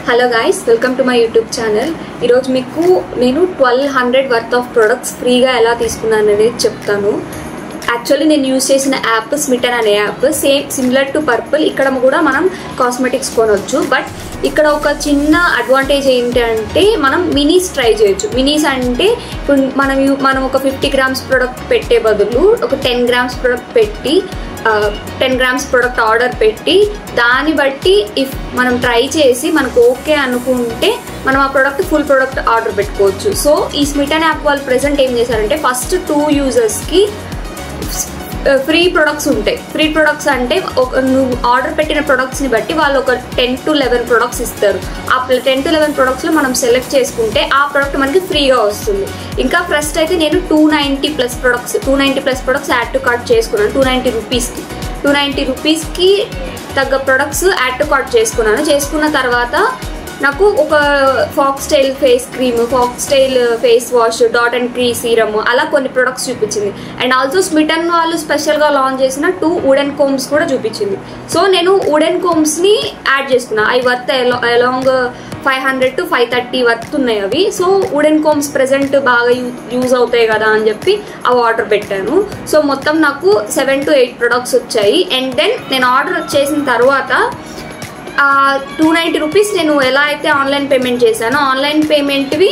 Hello guys, welcome to my YouTube channel. ఈరోజు మీకు నేను 1200 వర్త్ ఆఫ్ ప్రొడక్ట్స్ ఫ్రీగా ఎలా తీసుకున్నాను అనేది చెప్తాను. యాక్చువల్లీ నేను యూజ్ చేసిన యాప్ స్మిటన్ అనే app, same similar to purple. ఇక్కడ కూడా మనం కాస్మెటిక్స్ కొనవచ్చు. బట్ ఇక్కడ ఒక చిన్న అడ్వాంటేజ్ ఏంటంటే మనం మినీస్ ట్రై చేయొచ్చు. మినీస్ అంటే ఇప్పుడు మనం ఒక 50 grams ప్రొడక్ట్ పెట్టే బదులు ఒక 10 grams ప్రొడక్ట్ పెట్టి 10 grams ప్రొడక్ట్ ఆర్డర్ పెట్టి దాన్ని బట్టి ఇఫ్ మనం ట్రై చేసి మనకు ఓకే అనుకుంటే మనం ఆ ప్రొడక్ట్ ఫుల్ ప్రొడక్ట్ ఆర్డర్ పెట్టుకోవచ్చు. సో ఈ స్మిటన్ యాప్ వాళ్ళు ప్రెజెంట్ ఏం చేశారంటే ఫస్ట్ 2 users-కి ఫ్రీ ప్రొడక్ట్స్ ఉంటాయి. ఫ్రీ ప్రొడక్ట్స్ అంటే నువ్వు ఆర్డర్ పెట్టిన ప్రొడక్ట్స్ని బట్టి వాళ్ళు ఒక 10 to 11 ప్రొడక్ట్స్ ఇస్తారు. ఆ 10 to 11 ప్రొడక్ట్స్లో మనం సెలెక్ట్ చేసుకుంటే ఆ ప్రొడక్ట్ మనకి ఫ్రీగా వస్తుంది. ఇంకా ఫస్ట్ అయితే నేను 290 plus products add to cart చేసుకున్నాను. 290 రూపీస్కి తగ్గ ప్రొడక్ట్స్ యాడ్ టు కార్ట్ చేసుకున్న తర్వాత నాకు ఒక foxtail face cream, foxtail face wash, dot and క్రీ సీరమ్ అలా కొన్ని ప్రొడక్ట్స్ చూపించింది. అండ్ ఆల్సో స్మిటన్ వాళ్ళు స్పెషల్గా లాంచ్ చేసిన 2 వుడెన్ కోమ్స్ కూడా చూపించింది. సో నేను వుడెన్ కోమ్స్ని యాడ్ చేసుకున్నా. అవి వర్త్ అలాంగ్ 500 to 530 వర్త్ ఉన్నాయి అవి. సో వుడెన్ కోమ్స్ ప్రెజెంట్ బాగా యూజ్ అవుతాయి కదా అని చెప్పి అవి ఆర్డర్ పెట్టాను. సో మొత్తం నాకు 7 to 8 ప్రొడక్ట్స్ వచ్చాయి. అండ్ దెన్ నేను ఆర్డర్ చేసిన తర్వాత 290 రూపీస్ నేను ఎలా అయితే ఆన్లైన్ పేమెంట్ చేశానో ఆన్లైన్ పేమెంట్వి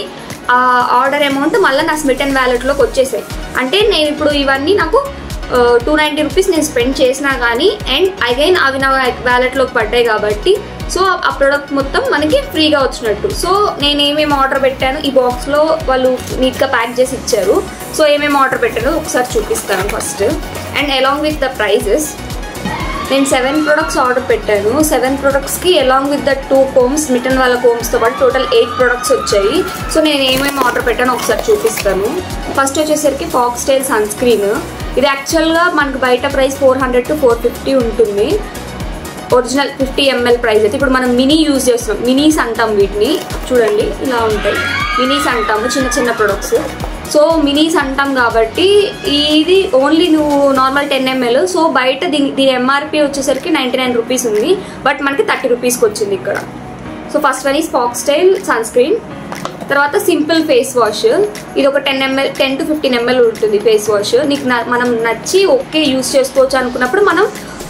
ఆర్డర్ అమౌంట్ మళ్ళీ నా స్మిటన్ వ్యాలెట్లోకి వచ్చేసాయి. అంటే నేను ఇప్పుడు ఇవన్నీ నాకు 290 రూపీస్ నేను స్పెండ్ చేసినా కానీ అండ్ అగైన్ అవి నా వ్యాలెట్లోకి పడ్డాయి కాబట్టి సో ఆ ప్రోడక్ట్ మొత్తం మనకి ఫ్రీగా వచ్చినట్టు. సో నేను ఏమేమి ఆర్డర్ పెట్టాను ఈ బాక్స్లో వాళ్ళు నీట్గా ప్యాక్ చేసి ఇచ్చారు. సో ఏమేమి ఆర్డర్ పెట్టానో ఒకసారి చూపిస్తాను first. And along with the prices నేను 7 ప్రొడక్ట్స్ ఆర్డర్ పెట్టాను. 7 ప్రొడక్ట్స్కి అలాంగ్ విత్ ద 2 కోమ్స్, స్మిటన్ వాళ్ళ కోమ్స్తో పాటు టోటల్ 8 ప్రొడక్ట్స్ వచ్చాయి. సో నేను ఏమేమి ఆర్డర్ పెట్టానో ఒకసారి చూపిస్తాను. ఫస్ట్ వచ్చేసరికి ఫాక్స్టైల్ సన్ స్క్రీన్. ఇది యాక్చువల్గా మనకు బయట ప్రైస్ 400 to 450 ఉంటుంది. ఒరిజినల్ 50 ml ప్రైస్ అయితే ఇప్పుడు మనం మినీ యూజ్ చేస్తున్నాం. మినీస్ అంటాం వీటిని, చూడండి ఇలా ఉంటాయి. మినీస్ అంటాము, చిన్న చిన్న ప్రొడక్ట్స్. సో మినీస్ అంటాం కాబట్టి ఇది ఓన్లీ నువ్వు నార్మల్ 10 ml. సో బయట దీని ఎంఆర్పి వచ్చేసరికి 99 రూపీస్ ఉంది. బట్ మనకి 30 రూపీస్కి వచ్చింది ఇక్కడ. So first one is Foxtale sunscreen. తర్వాత సింపుల్ ఫేస్ వాష్. ఇది ఒక 10 to 15 ml ఉంటుంది ఫేస్ వాష్. నీకు మనం నచ్చి ఓకే యూజ్ చేసుకోవచ్చు అనుకున్నప్పుడు మనం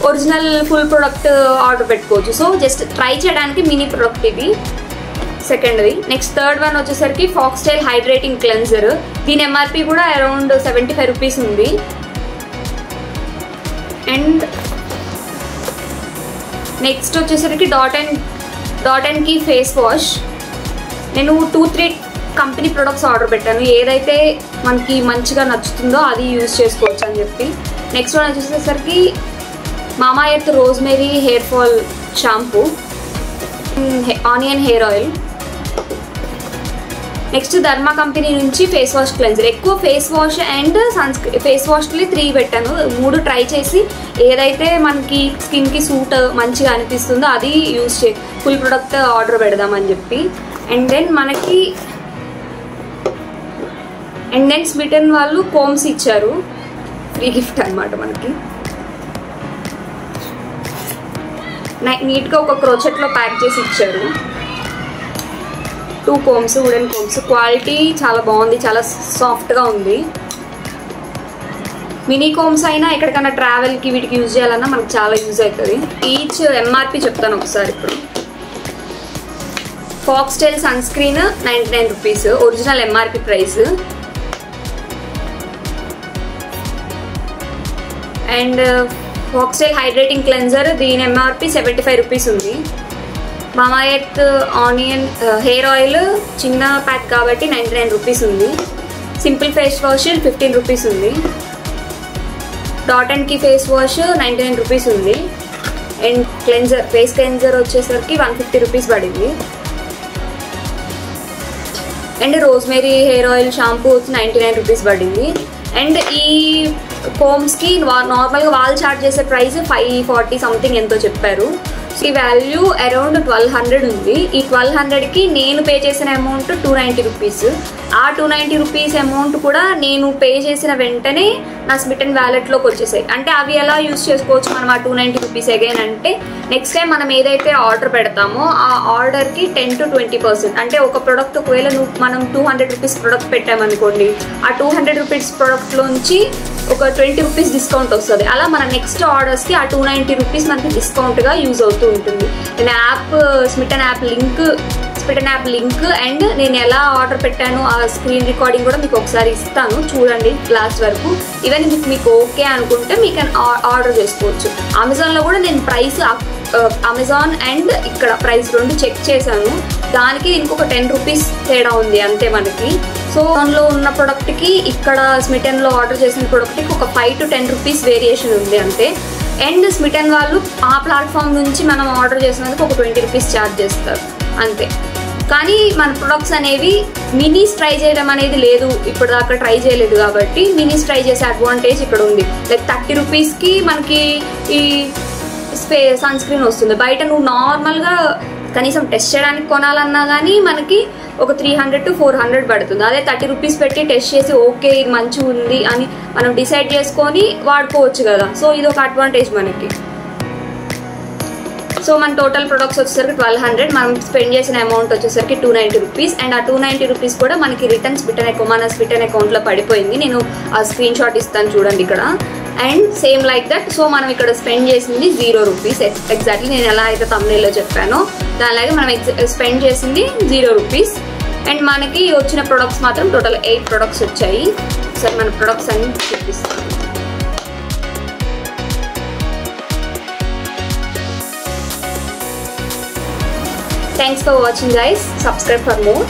ఒరిజినల్ ఫుల్ ప్రొడక్ట్ ఆర్డర్ పెట్టుకోవచ్చు. సో జస్ట్ ట్రై చేయడానికి మినీ ప్రొడక్ట్ ఇది సెకండ్ది. నెక్స్ట్ థర్డ్ వన్ వచ్చేసరికి ఫాక్స్టైల్ హైడ్రేటింగ్ క్లెన్జర్. దీని ఎంఆర్పి కూడా అరౌండ్ 75 రూపీస్ ఉంది. అండ్ నెక్స్ట్ వచ్చేసరికి dot and key face wash. నేను 2-3 కంపెనీ ప్రొడక్ట్స్ ఆర్డర్ పెట్టాను. ఏదైతే మనకి మంచిగా నచ్చుతుందో అది యూజ్ చేసుకోవచ్చు అని చెప్పి. నెక్స్ట్ వన్ వచ్చేసరికి Mamaearth rosemary hair fall shampoo, onion hair oil. Next derma company నుంచి ఫేస్ వాష్ క్లెన్జర్. ఎక్కువ ఫేస్ వాష్ అండ్ ఫేస్ వాష్కి 3 పెట్టాను. 3 ట్రై చేసి ఏదైతే మనకి స్కిన్కి సూట్ మంచిగా అనిపిస్తుందో అది యూజ్ ఫుల్ ప్రొడక్ట్ ఆర్డర్ పెడదామని చెప్పి. అండ్ దెన్ స్మిటన్ వాళ్ళు కోమ్స్ ఇచ్చారు, ఫ్రీ గిఫ్ట్ అనమాట మనకి. నీట్గా ఒక క్రోచెట్లో ప్యాక్ చేసి ఇచ్చారు. 2 కోమ్స్, వుడెన్ కోమ్స్. క్వాలిటీ చాలా బాగుంది, చాలా సాఫ్ట్గా ఉంది. మినీ కోమ్స్ అయినా ఎక్కడికైనా ట్రావెల్కి వీటికి యూజ్ చేయాలన్నా మనకు చాలా యూజ్ అవుతుంది. ఈచ్ ఎంఆర్పి చెప్తాను ఒకసారి. ఇప్పుడు Foxtale sunscreen 99 rupees original MRP price. And Foxtale hydrating cleanser దీని ఎంఆర్పి 75 రూపీస్ ఉంది. Mamaearth onion hair oil చిన్న ప్యాక్ కాబట్టి 99 రూపీస్ ఉంది. సింపుల్ ఫేస్ వాష్ 15 రూపీస్ ఉంది. Dot and key face wash 99 rupees ఉంది. అండ్ ఫేస్ క్లెన్జర్ వచ్చేసరికి 150 rupees పడింది. And rosemary hair oil shampoo వచ్చి 99 రూపీస్ పడింది. అండ్ ఈ కోమ్స్కి నార్మల్గా వాళ్ళు చార్జ్ చేసే ప్రైస్ 540 సంథింగ్ ఎంతో చెప్పారు. ఈ వాల్యూ అరౌండ్ 1200 ఉంది. ఈ 1200కి నేను పే చేసిన అమౌంట్ 290 రూపీస్. ఆ 290 రూపీస్ అమౌంట్ కూడా నేను పే చేసిన వెంటనే నా స్మిటన్ వ్యాలెట్లోకి వచ్చేసాయి. అంటే అవి ఎలా యూజ్ చేసుకోవచ్చు మనం ఆ 290 రూపీస్ అగైన్ అంటే, నెక్స్ట్ టైం మనం ఏదైతే ఆర్డర్ పెడతామో ఆ ఆర్డర్కి 10 to 20%, అంటే ఒక ప్రోడక్ట్ ఒకవేళ మనం 200 రూపీస్ ప్రోడక్ట్ పెట్టామనుకోండి, ఆ 200 రూపీస్ ప్రోడక్ట్లోంచి ఒక 20 రూపీస్ డిస్కౌంట్ వస్తుంది. అలా మన నెక్స్ట్ ఆర్డర్స్కి ఆ 290 రూపీస్ మనకి డిస్కౌంట్గా యూజ్ అవుతూ ఉంటుంది. నేను స్మిటన్ యాప్ లింక్ అండ్ నేను ఎలా ఆర్డర్ పెట్టాను ఆ స్క్రీన్ రికార్డింగ్ కూడా మీకు ఒకసారి ఇస్తాను, చూడండి లాస్ట్ వరకు. ఈవెన్ మీకు ఓకే అనుకుంటే మీకు ఆర్డర్ చేసుకోవచ్చు. అమెజాన్లో కూడా నేను ప్రైస్ అమెజాన్ అండ్ ఇక్కడ ప్రైస్ 2 చెక్ చేశాను. దానికి ఇంకొక 10 రూపీస్ తేడా ఉంది అంతే మనకి. సో దానిలో ఉన్న ప్రోడక్ట్కి ఇక్కడ స్మిటన్లో ఆర్డర్ చేసిన ప్రోడక్ట్కి ఒక 5 to 10 రూపీస్ వేరియేషన్ ఉంది అంతే. అండ్ స్మిటన్ వాళ్ళు ఆ ప్లాట్ఫామ్ నుంచి మనం ఆర్డర్ చేసినందుకు ఒక 20 రూపీస్ ఛార్జ్ చేస్తారు అంతే. కానీ మన ప్రొడక్ట్స్ అనేవి మినీస్ ట్రై చేయడం అనేది లేదు, ఇప్పుడు దాకా ట్రై చేయలేదు కాబట్టి మినీస్ ట్రై చేసే అడ్వాంటేజ్ ఇక్కడ ఉంది. లైక్ 30 రూపీస్కి మనకి ఈ సన్ స్క్రీన్ వస్తుంది. బయట నువ్వు నార్మల్గా కనీసం టెస్ట్ చేయడానికి కొనాలన్నా కానీ మనకి ఒక 300 to 400 పడుతుంది. అదే 30 రూపీస్ పెట్టి టెస్ట్ చేసి ఓకే ఇది మంచిగా ఉంది అని మనం డిసైడ్ చేసుకొని వాడుకోవచ్చు కదా. సో ఇది ఒక అడ్వాంటేజ్ మనకి. సో మన టోటల్ ప్రొడక్ట్స్ వచ్చేసరికి 1200, మనం స్పెండ్ చేసిన అమౌంట్ వచ్చేసరికి 290 రూపీస్. అండ్ ఆ 290 రూపీస్ కూడా మనకి రిటర్న్ మన స్మిటన్ అకౌంట్లో పడిపోయింది. నేను ఆ స్క్రీన్ షాట్ ఇస్తాను చూడండి ఇక్కడ. And same like that, so మనం ఇక్కడ స్పెండ్ చేసింది 0 రూపీస్. ఎగ్జాక్ట్లీ నేను ఎలా అయితే thumbnail లో చెప్పానో దానిలాగే మనం స్పెండ్ చేసింది 0 రూపీస్. అండ్ మనకి వచ్చిన ప్రొడక్ట్స్ మాత్రం టోటల్ 8 ప్రొడక్ట్స్ వచ్చాయి. సరే మన ప్రొడక్ట్స్ అన్ని చూపిస్తాను. Thanks for watching guys. Subscribe for more.